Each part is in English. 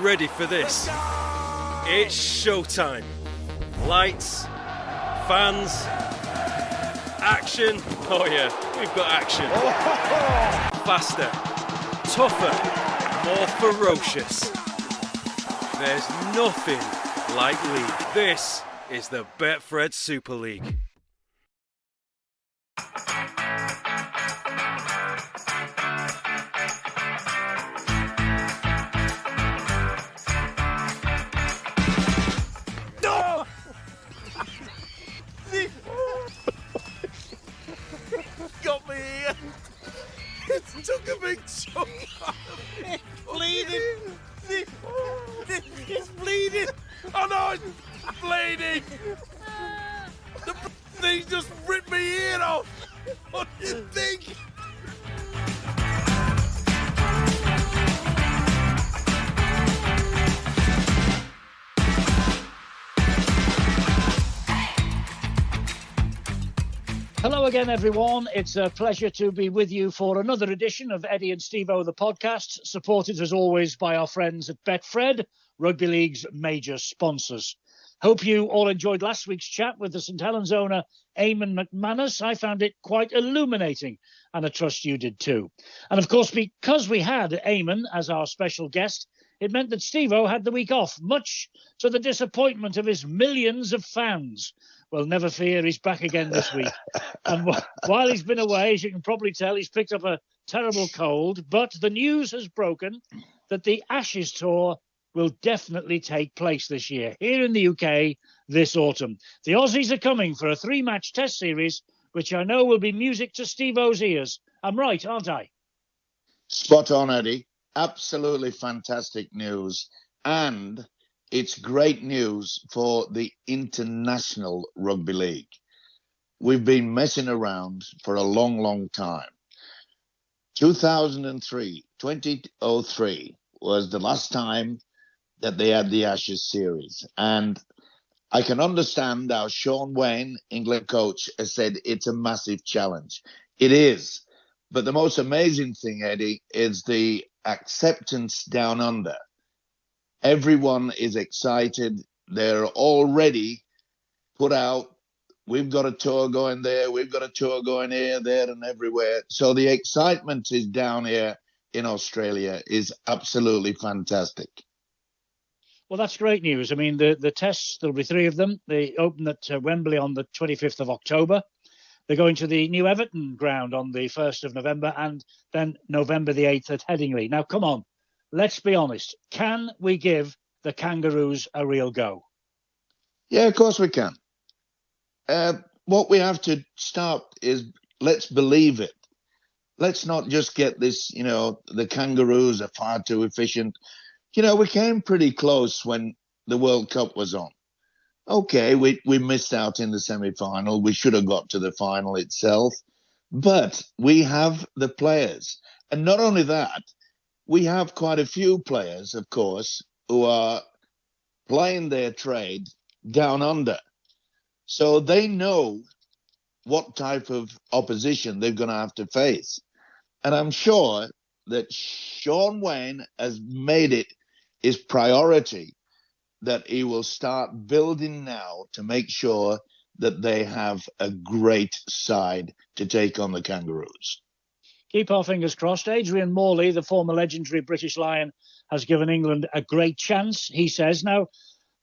ready for this? It's showtime. Lights, fans, action. Oh yeah, we've got action. Faster, tougher, more ferocious. There's nothing like League. This is the Betfred Super League. Got me here. It took a big chunk out of me. Bleeding. It's bleeding. Oh no, it's bleeding. The thing just ripped my ear off. What do you think? Hello again, everyone. It's a pleasure to be with you for another edition of Eddie and Stevo, the podcast, supported as always by our friends at Betfred, Rugby League's major sponsors. Hope you all enjoyed last week's chat with the St Helens owner, Eamon McManus. I found it quite illuminating, and I trust you did too. And of course, because we had Eamon as our special guest, it meant that Stevo had the week off, much to the disappointment of his millions of fans. Well, never fear, he's back again this week. And while he's been away, as you can probably tell, he's picked up a terrible cold. But the news has broken that the Ashes Tour will definitely take place this year, here in the UK this autumn. The Aussies are coming for a 3-match test series, which I know will be music to Stevo's ears. I'm right, aren't I? Spot on, Eddie. Absolutely fantastic news. And it's great news for the International Rugby League. We've been messing around for a long, long time. 2003 was the last time that they had the Ashes series. And I can understand how Sean Wayne, England coach, has said it's a massive challenge. It is. But the most amazing thing, Eddie, is the acceptance down under. Everyone is excited. They're already put out. We've got a tour going there. We've got a tour going here, there, and everywhere. So the excitement is down here in Australia is absolutely fantastic. Well, that's great news. I mean, the tests, there'll be 3 of them. They open at Wembley on the 25th of October. They're going to the new Everton ground on the 1st of November and then November the 8th at Headingley. Now, come on. Let's be honest. Can we give the Kangaroos a real go? Yeah, of course we can. What we have to start is let's believe it. Let's not just get this, the Kangaroos are far too efficient. We came pretty close when the World Cup was on. Okay, we missed out in the semi-final. We should have got to the final itself. But we have the players. And not only that, we have quite a few players, of course, who are playing their trade down under. So they know what type of opposition they're going to have to face. And I'm sure that Sean Wayne has made it his priority that he will start building now to make sure that they have a great side to take on the Kangaroos. Keep our fingers crossed. Adrian Morley, the former legendary British Lion, has given England a great chance, he says. Now,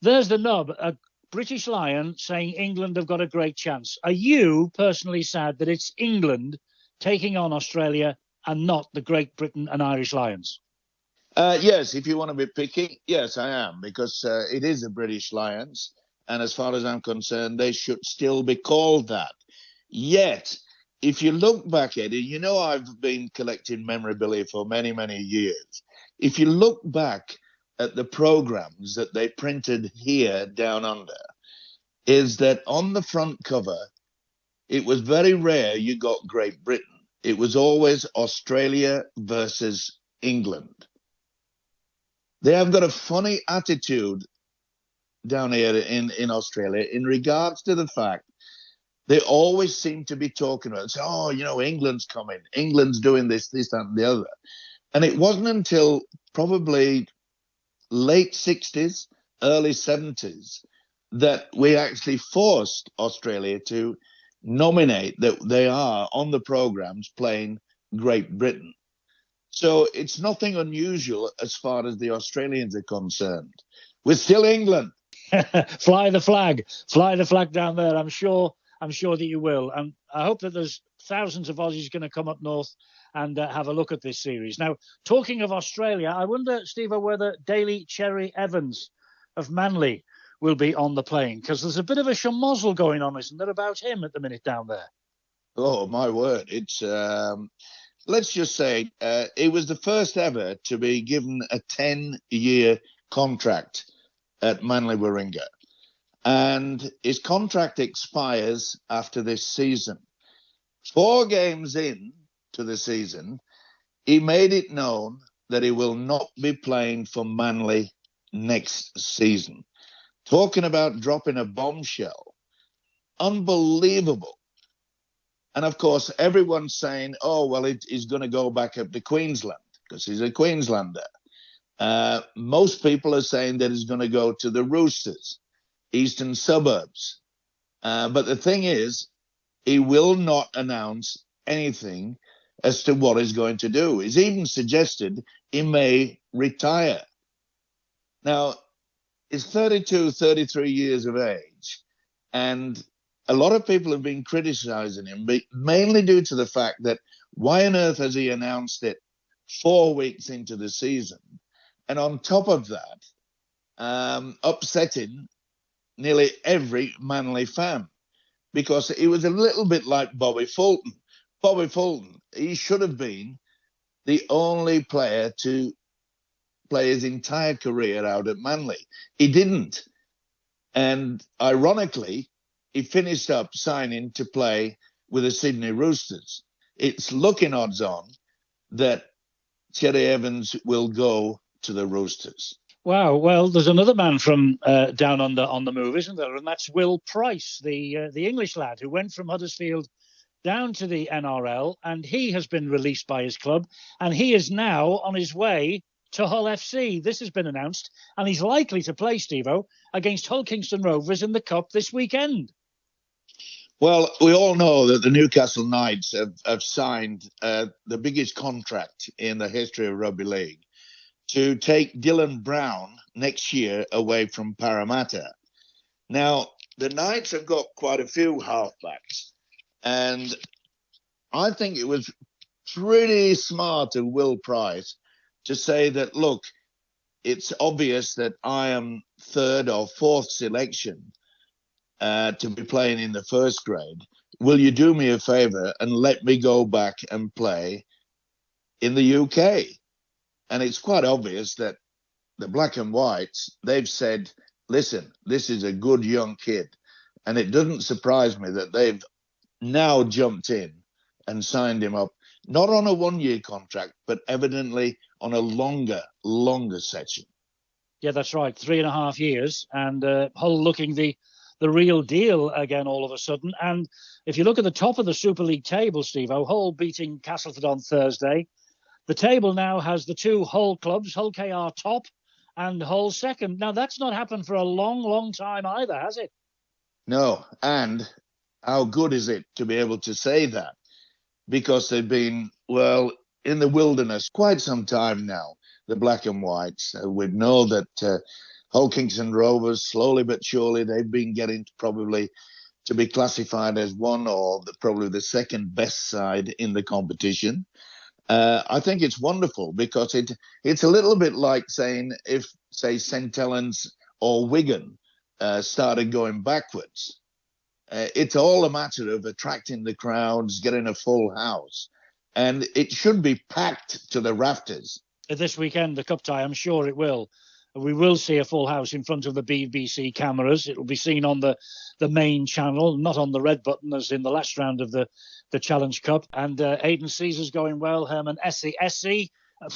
there's the nub. A British Lion saying England have got a great chance. Are you personally sad that it's England taking on Australia and not the Great Britain and Irish Lions? Yes, if you want to be picky, yes, I am, because it is the British Lions. And as far as I'm concerned, they should still be called that. Yet, if you look back, Eddie, I've been collecting memorabilia for many, many years. If you look back at the programs that they printed here down under, is that on the front cover, it was very rare you got Great Britain. It was always Australia versus England. They have got a funny attitude down here in Australia in regards to the fact they always seem to be talking about, England's coming, England's doing this, that, and the other. And it wasn't until probably late 60s, early 70s, that we actually forced Australia to nominate that they are on the programs playing Great Britain. So it's nothing unusual as far as the Australians are concerned. We're still England. Fly the flag down there. I'm sure that you will, and I hope that there's thousands of Aussies going to come up north and have a look at this series. Now, talking of Australia, I wonder, Steve, whether Daly Cherry Evans of Manly will be on the plane, because there's a bit of a schmozzle going on, isn't there, about him at the minute down there? Oh, my word. It's, let's just say, it was the first ever to be given a 10-year contract at Manly Warringah. And his contract expires after this season. 4 games in to the season, he made it known that he will not be playing for Manly next season. Talking about dropping a bombshell. Unbelievable. And of course, everyone's saying, oh, well, he's going to go back up to Queensland because he's a Queenslander. Most people are saying that he's going to go to the Roosters, eastern suburbs. But the thing is, he will not announce anything as to what he's going to do. He's even suggested he may retire. Now, he's 32, 33 years of age, and a lot of people have been criticizing him, but mainly due to the fact that why on earth has he announced it 4 weeks into the season? And on top of that, upsetting nearly every Manly fan, because it was a little bit like Bobby Fulton. Bobby Fulton, he should have been the only player to play his entire career out at Manly. He didn't. And ironically, he finished up signing to play with the Sydney Roosters. It's looking odds on that Cherry Evans will go to the Roosters. Wow. Well, there's another man from down under on the move, isn't there? And that's Will Price, the English lad who went from Huddersfield down to the NRL, and he has been released by his club, and he is now on his way to Hull FC. This has been announced, and he's likely to play, Stevo, against Hull Kingston Rovers in the Cup this weekend. Well, we all know that the Newcastle Knights have signed the biggest contract in the history of rugby league to take Dylan Brown next year away from Parramatta. Now, the Knights have got quite a few halfbacks, and I think it was pretty smart of Will Price to say that, look, it's obvious that I am 3rd or 4th selection to be playing in the first grade. Will you do me a favour and let me go back and play in the UK? And it's quite obvious that the Black and Whites, they've said, listen, this is a good young kid. And it doesn't surprise me that they've now jumped in and signed him up, not on a 1-year contract, but evidently on a longer session. Yeah, that's right. 3.5 years, and Hull looking the real deal again all of a sudden. And if you look at the top of the Super League table, Stevo, Hull beating Castleford on Thursday. The table now has the 2 Hull clubs, Hull KR top and Hull second. Now, that's not happened for a long, long time either, has it? No, and how good is it to be able to say that? Because they've been, well, in the wilderness quite some time now, the Black and Whites. We know that Hull Kingston Rovers, slowly but surely, they've been getting probably to be classified as one or probably the second best side in the competition. I think it's wonderful because it's a little bit like saying if, say, St. Helens or Wigan started going backwards. It's all a matter of attracting the crowds, getting a full house. And it should be packed to the rafters. This weekend, the Cup tie, I'm sure it will. We will see a full house in front of the BBC cameras. It will be seen on the main channel, not on the red button as in the last round of the Challenge Cup. And Aidan Caesar's going well. Herman Essie.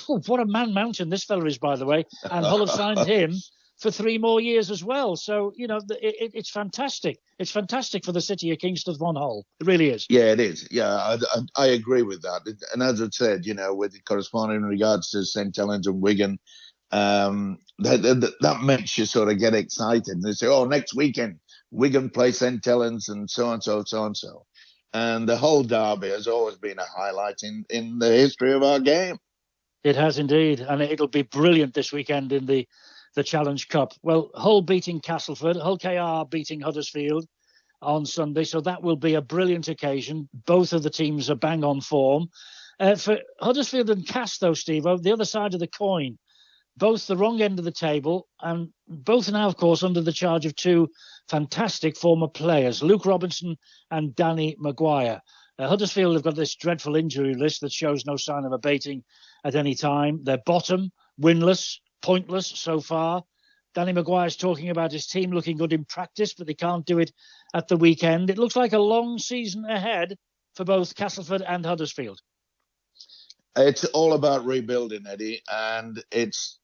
What a man mountain this fella is, by the way. And Hull have signed him for 3 more years as well. So, you know, it's fantastic. It's fantastic for the city of Kingston von Hull. It really is. Yeah, it is. Yeah, I agree with that. And as I said, you know, with corresponding in regards to St. Helens and Wigan, that makes you sort of get excited. And they say, oh, next weekend, Wigan play St. Helens and so and so, so and so. And the whole derby has always been a highlight in the history of our game. It has indeed, and it'll be brilliant this weekend in the Challenge Cup. Well, Hull beating Castleford, Hull KR beating Huddersfield on Sunday, so that will be a brilliant occasion. Both of the teams are bang on form. For Huddersfield and Cast, though, Stevo, the other side of the coin, both the wrong end of the table, and both now, of course, under the charge of two fantastic former players, Luke Robinson and Danny Maguire. Huddersfield have got this dreadful injury list that shows no sign of abating at any time. They're bottom, winless, pointless so far. Danny Maguire's talking about his team looking good in practice, but they can't do it at the weekend. It looks like a long season ahead for both Castleford and Huddersfield. It's all about rebuilding, Eddie, and it's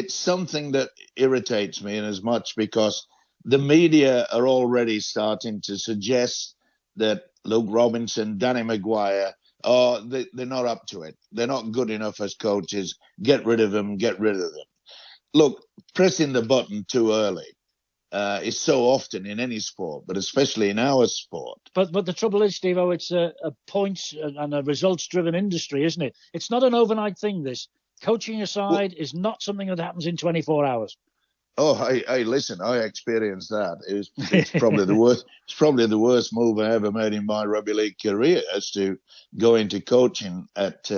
something that irritates me in as much because the media are already starting to suggest that Luke Robinson, Danny Maguire, they're not up to it. They're not good enough as coaches. Get rid of them. Look, pressing the button too early is so often in any sport, but especially in our sport. But the trouble is, Stevo, it's a points and a results-driven industry, isn't it? It's not an overnight thing, this. Coaching aside is not something that happens in 24 hours. Oh, hey, listen, I experienced that. It's probably the worst. It's probably the worst move I ever made in my rugby league career, as to go into coaching at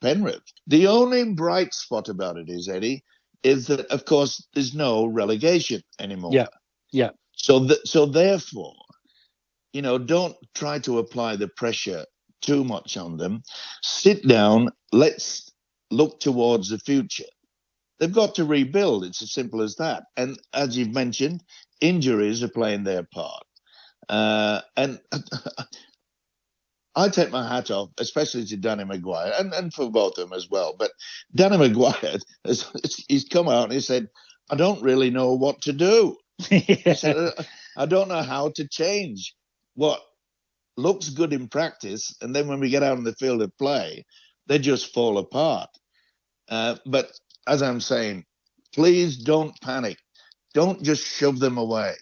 Penrith. The only bright spot about it is, Eddie, is that of course there's no relegation anymore. Yeah. So therefore, don't try to apply the pressure too much on them. Sit down. Let's look towards the future. They've got to rebuild. It's as simple as that. And as you've mentioned, injuries are playing their part. And I take my hat off, especially to Danny Maguire, and for both of them as well. But Danny Maguire, he's come out and he said, I don't really know what to do. He said, I don't know how to change what looks good in practice. And then when we get out on the field of play, they just fall apart. But as I'm saying, please don't panic. Don't just shove them away.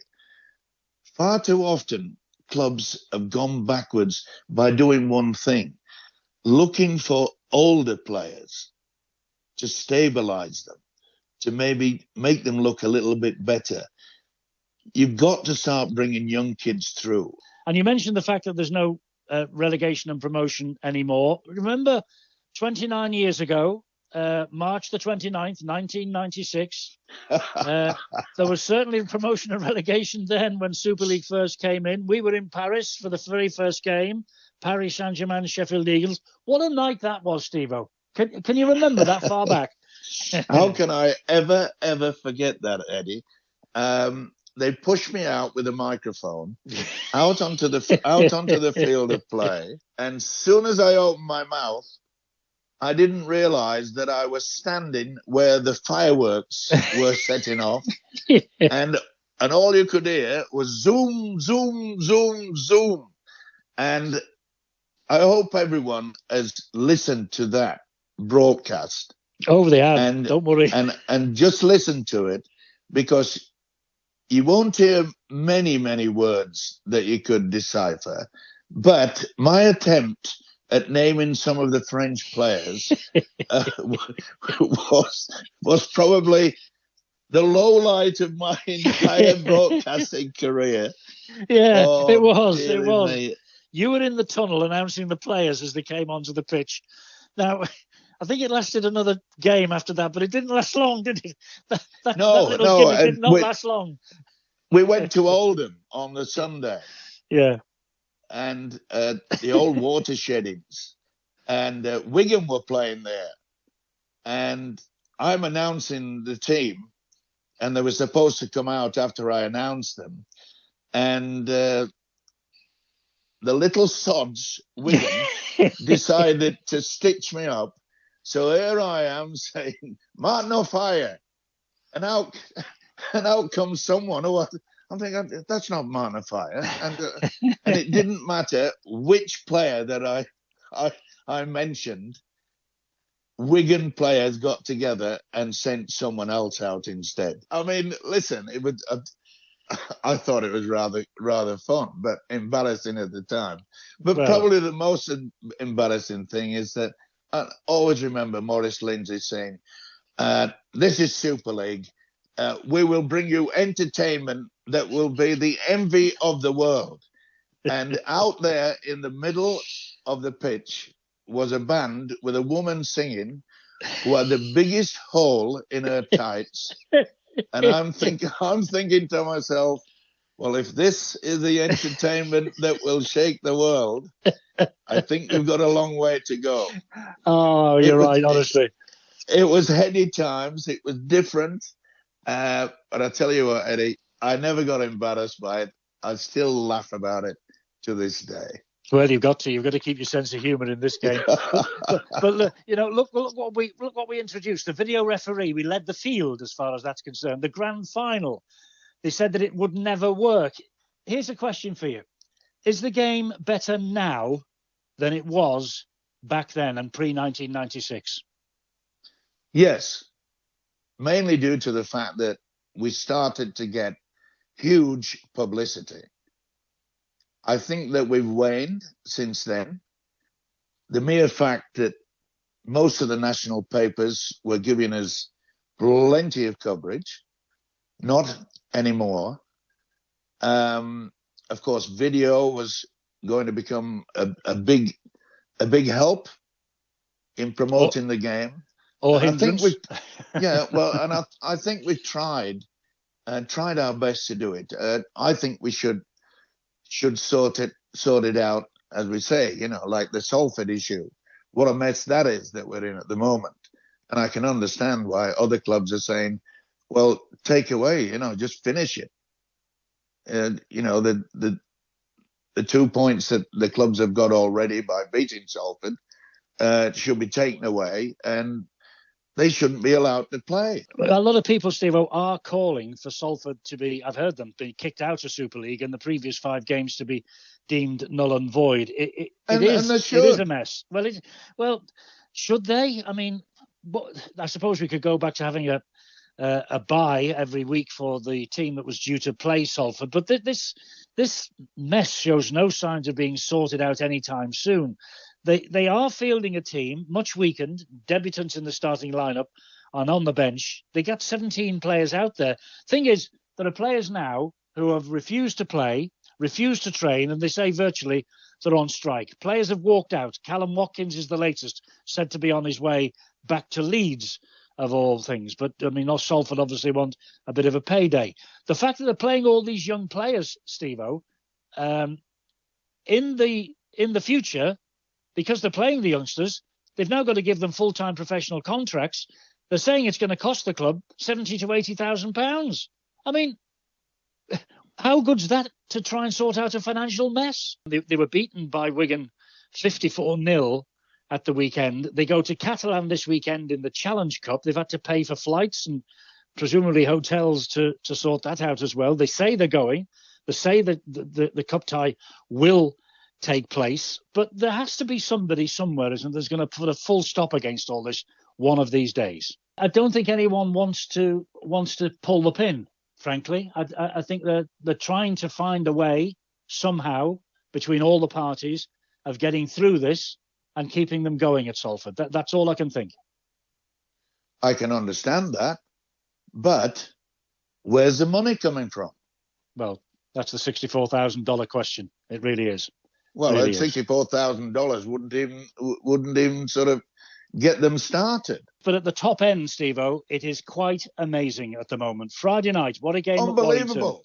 Far too often, clubs have gone backwards by doing one thing, looking for older players to stabilize them, to maybe make them look a little bit better. You've got to start bringing young kids through. And you mentioned the fact that there's no relegation and promotion anymore. Remember 29 years ago, March the 29th, 1996. There was certainly promotion and relegation then when Super League first came in. We were in Paris for the very first game, Paris Saint-Germain, Sheffield Eagles. What a night that was, Stevo. Can you remember that far back? How can I ever forget that, Eddie? They pushed me out with a microphone out onto the field of play, and soon as I opened my mouth, I didn't realize that I was standing where the fireworks were setting off, and all you could hear was zoom, zoom, zoom, zoom. And I hope everyone has listened to that broadcast. Oh, they have. Don't worry. And just listen to it, because you won't hear many, many words that you could decipher. But my attempt at naming some of the French players was probably the low light of my entire broadcasting career. Yeah, oh, it was. It was. Me. You were in the tunnel announcing the players as they came onto the pitch. Now, I think it lasted another game after that, but it didn't last long, did it? That little gimmick did not last long. We went to Oldham on the Sunday. Yeah. And the old watersheddings. And Wigan were playing there. And I'm announcing the team. And they were supposed to come out after I announced them. And the little sods, Wigan, decided to stitch me up. So here I am saying, Martin O'Fire. And out comes someone who I'm thinking, that's not Martin O'Fire. And it didn't matter which player that I mentioned. Wigan players got together and sent someone else out instead. I mean, listen, it was. I thought it was rather fun, but embarrassing at the time. But Well, probably the most embarrassing thing is that I always remember Maurice Lindsay saying, "This is Super League. We will bring you entertainment that will be the envy of the world." And out there in the middle of the pitch was a band with a woman singing who had the biggest hole in her tights. And I'm thinking to myself, well, if this is the entertainment that will shake the world, I think we've got a long way to go. Oh, you're right, honestly. It was heady times. It was different. But I tell you what, Eddie, I never got embarrassed by it. I still laugh about it to this day. Well, you've got to keep your sense of humour in this game. but look what we introduced. The video referee. We led the field as far as that's concerned. The grand final. They said that it would never work. Here's a question for you: is the game better now than it was back then and pre-1996? Yes, mainly due to the fact that we started to get huge publicity. I think that we've waned since then. The mere fact that most of the national papers were giving us plenty of coverage, not anymore. Of course, video was going to become a big help in promoting the game. Or and hindrance. I think we've tried our best to do it. I think we should sort it out, as we say, like the Salford issue. What a mess that is that we're in at the moment. And I can understand why other clubs are saying, well, take away, just finish it. The 2 points that the clubs have got already by beating Salford should be taken away, and they shouldn't be allowed to play. A lot of people, Stevo, are calling for Salford to be, I've heard them, be kicked out of Super League and the previous 5 games to be deemed null and void. It is a mess. Well, should they? I mean, I suppose we could go back to having a bye every week for the team that was due to play Salford. But this mess shows no signs of being sorted out anytime soon. They are fielding a team much weakened, debutants in the starting lineup and on the bench. They got 17 players out there. Thing is, there are players now who have refused to play, refused to train, and they say virtually they're on strike. Players have walked out. Callum Watkins is the latest, said to be on his way back to Leeds, of all things. But, I mean, Salford obviously want a bit of a payday. The fact that they're playing all these young players, Stevo, in the future, because they're playing the youngsters, they've now got to give them full-time professional contracts. They're saying it's going to cost the club £70,000 to £80,000. I mean, how good's that to try and sort out a financial mess? They were beaten by Wigan 54-0 at the weekend. They go to Catalan this weekend in the Challenge Cup. They've had to pay for flights and presumably hotels to sort that out as well. They say they're going. They say that the cup tie will take place, but there has to be somebody somewhere, isn't there, that's going to put a full stop against all this one of these days. I don't think anyone wants to pull the pin, frankly. I think they're trying to find a way somehow between all the parties of getting through this and keeping them going at Salford. That's all I can think. I can understand that, but where's the money coming from? Well, that's the $64,000 question. It really is. Well, really $64,000 wouldn't even sort of get them started. But at the top end, Stevo, it is quite amazing at the moment. Friday night, what a game! Unbelievable.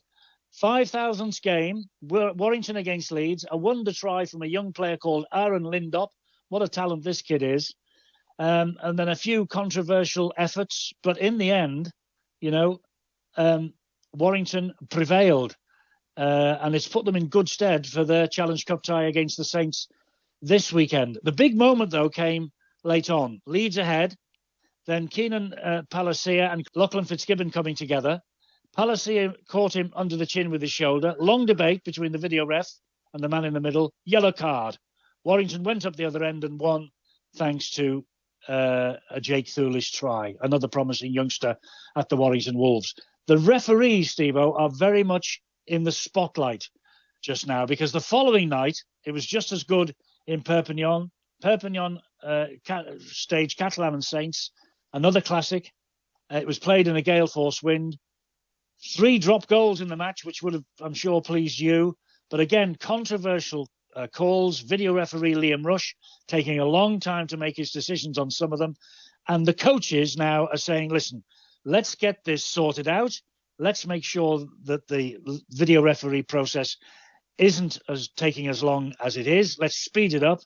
5,000th game, Warrington against Leeds, a wonder try from a young player called Aaron Lindop. What a talent this kid is. And then a few controversial efforts, but in the end, Warrington prevailed. And it's put them in good stead for their Challenge Cup tie against the Saints this weekend. The big moment, though, came late on. Leeds ahead, then Keenan Palacia and Lachlan Fitzgibbon coming together. Palacia caught him under the chin with his shoulder. Long debate between the video ref and the man in the middle. Yellow card. Warrington went up the other end and won thanks to a Jake Thulis try, another promising youngster at the Warrington Wolves. The referees, Stevo, are very much in the spotlight just now, because the following night it was just as good in Perpignan. Stage Catalan and Saints, another classic. It was played in a gale force wind. 3 drop goals in the match, which would have, I'm sure, pleased you. But again, controversial calls. Video referee Liam Rush taking a long time to make his decisions on some of them. And the coaches now are saying, listen, let's get this sorted out. Let's make sure that the video referee process isn't taking as long as it is. Let's speed it up.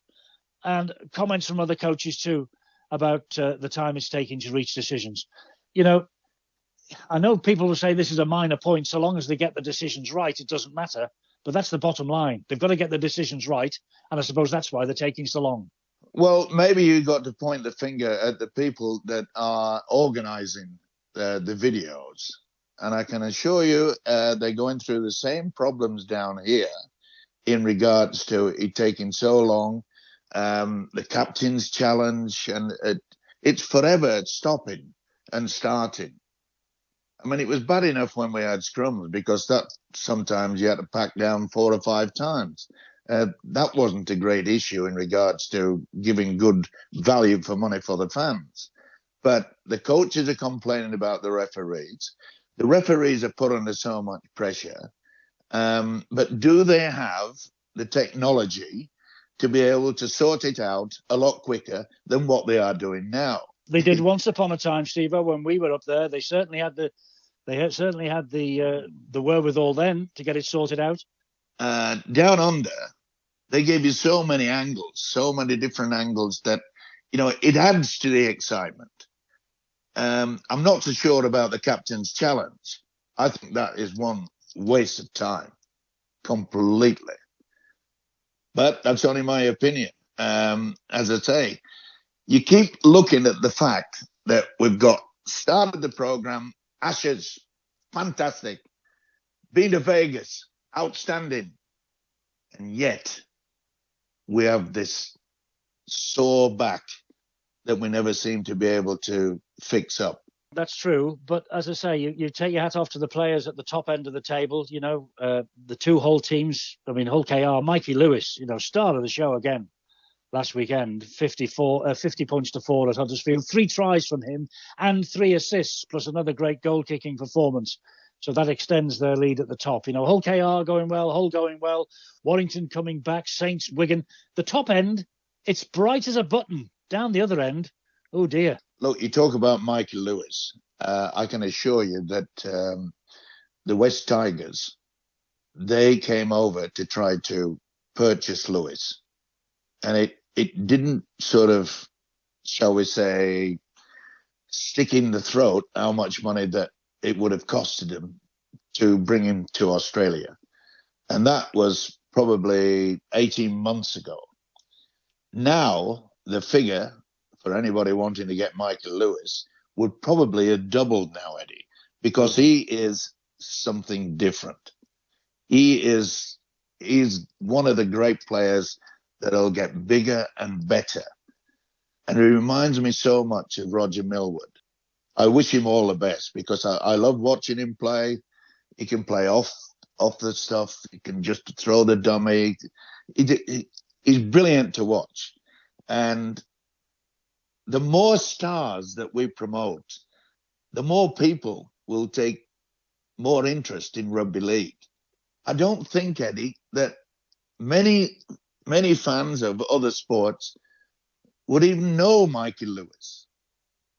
And comments from other coaches too about the time it's taking to reach decisions. You know, I know people will say this is a minor point. So long as they get the decisions right, it doesn't matter. But that's the bottom line. They've got to get the decisions right. And I suppose that's why they're taking so long. Well, maybe you got to point the finger at the people that are organising the videos. And I can assure you they're going through the same problems down here in regards to it taking so long. The captain's challenge, and it's forever stopping and starting. I mean, it was bad enough when we had scrums, because that sometimes you had to pack down 4 or 5 times. That wasn't a great issue in regards to giving good value for money for the fans. But the coaches are complaining about the referees. The referees are put under so much pressure. But do they have the technology to be able to sort it out a lot quicker than what they are doing now? They did once upon a time, Steve, when we were up there. They certainly had the wherewithal then to get it sorted out. Down under, they gave you so many angles, so many different angles that, you know, it adds to the excitement. I'm not so sure about the captain's challenge. I think that is one waste of time, completely. But that's only my opinion. As I say, you keep looking at the fact that we've got started the program, Ashes, fantastic. Been to Vegas, outstanding. And yet we have this sore back that we never seem to be able to fix up. That's true. But as I say, you take your hat off to the players at the top end of the table. You know, the 2 Hull teams. I mean, Hull KR, Mikey Lewis, you know, star of the show again last weekend, 50 points to 4 at Huddersfield, 3 tries from him and 3 assists, plus another great goal-kicking performance. So that extends their lead at the top. You know, Hull KR going well, Hull going well, Warrington coming back, Saints, Wigan. The top end, it's bright as a button. Down the other end, oh dear. Look, you talk about Michael Lewis. I can assure you that the West Tigers, they came over to try to purchase Lewis. And it didn't sort of, shall we say, stick in the throat how much money that it would have costed him to bring him to Australia. And that was probably 18 months ago. Now, the figure for anybody wanting to get Michael Lewis would probably have doubled now, Eddie, because he is something different. He's one of the great players that'll get bigger and better. And he reminds me so much of Roger Millward. I wish him all the best, because I love watching him play. He can play off the stuff. He can just throw the dummy. He's brilliant to watch. And the more stars that we promote, the more people will take more interest in rugby league. I don't think, Eddie, that many fans of other sports would even know Mikey Lewis.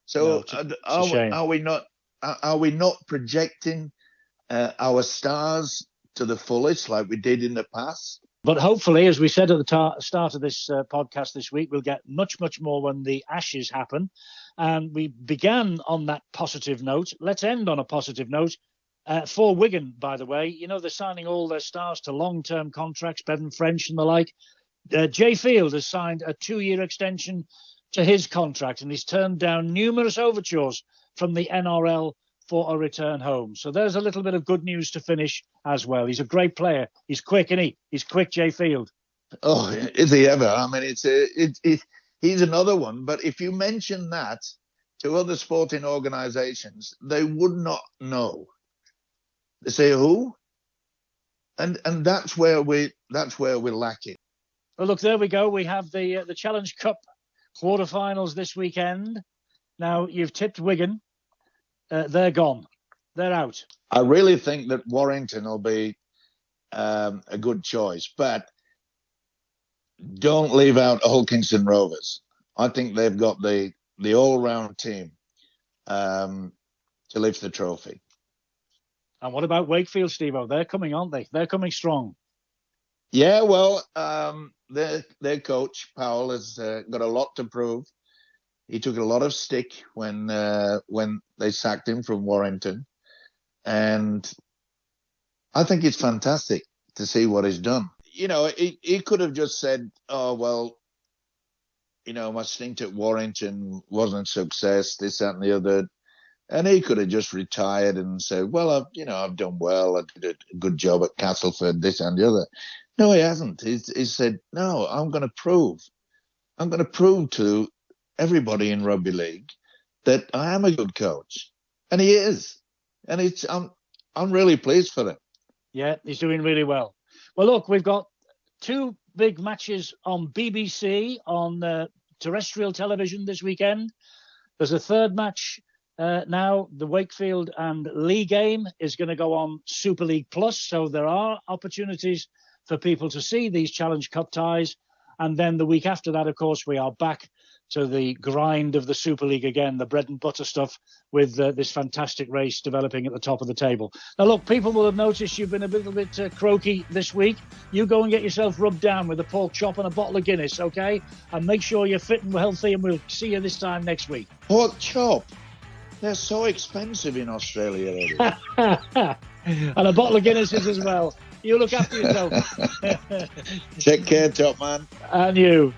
So are we not projecting our stars to the fullest like we did in the past? But hopefully, as we said at the start of this podcast this week, we'll get much more when the Ashes happen. And we began on that positive note. Let's end on a positive note. For Wigan, by the way, you know, they're signing all their stars to long-term contracts, Bevan French and the like. Jay Field has signed a 2-year extension to his contract, and he's turned down numerous overtures from the NRL for a return home. So there's a little bit of good news to finish as well. He's a great player. He's quick, isn't he? He's quick, Jay Field. Oh, is he ever? I mean, he's another one. But if you mention that to other sporting organisations, they would not know. They say who, and that's where we're lacking. Well, look, there we go. We have the Challenge Cup quarterfinals this weekend. Now you've tipped Wigan. They're gone. They're out. I really think that Warrington will be a good choice, but don't leave out Hulkinson Rovers. I think they've got the all-round team to lift the trophy. And what about Wakefield, Stevo? They're coming, aren't they? They're coming strong. Yeah, well, their coach Powell has got a lot to prove. He took a lot of stick when they sacked him from Warrington, and I think it's fantastic to see what he's done. You know, he could have just said, "Oh well, you know, my stint at Warrington wasn't a success, this, that, and the other," and he could have just retired and said, "Well, I've done well. I did a good job at Castleford, this and the other." No, he hasn't. He's said, "No, I'm going to prove to everybody in rugby league that I am a good coach," and he is. And I'm really pleased for him. Yeah, he's doing really well. Well, look, we've got two big matches on BBC on terrestrial television this weekend. There's a third match now. The Wakefield and Lee game is going to go on Super League Plus, so there are opportunities for people to see these Challenge Cup ties. And then the week after that, of course, we are back to the grind of the Super League again, the bread and butter stuff with this fantastic race developing at the top of the table. Now, look, people will have noticed you've been a little bit croaky this week. You go and get yourself rubbed down with a pork chop and a bottle of Guinness, okay? And make sure you're fit and healthy, and we'll see you this time next week. Pork chop? They're so expensive in Australia. And a bottle of Guinness is as well. You look after yourself. Take care, top man. And you.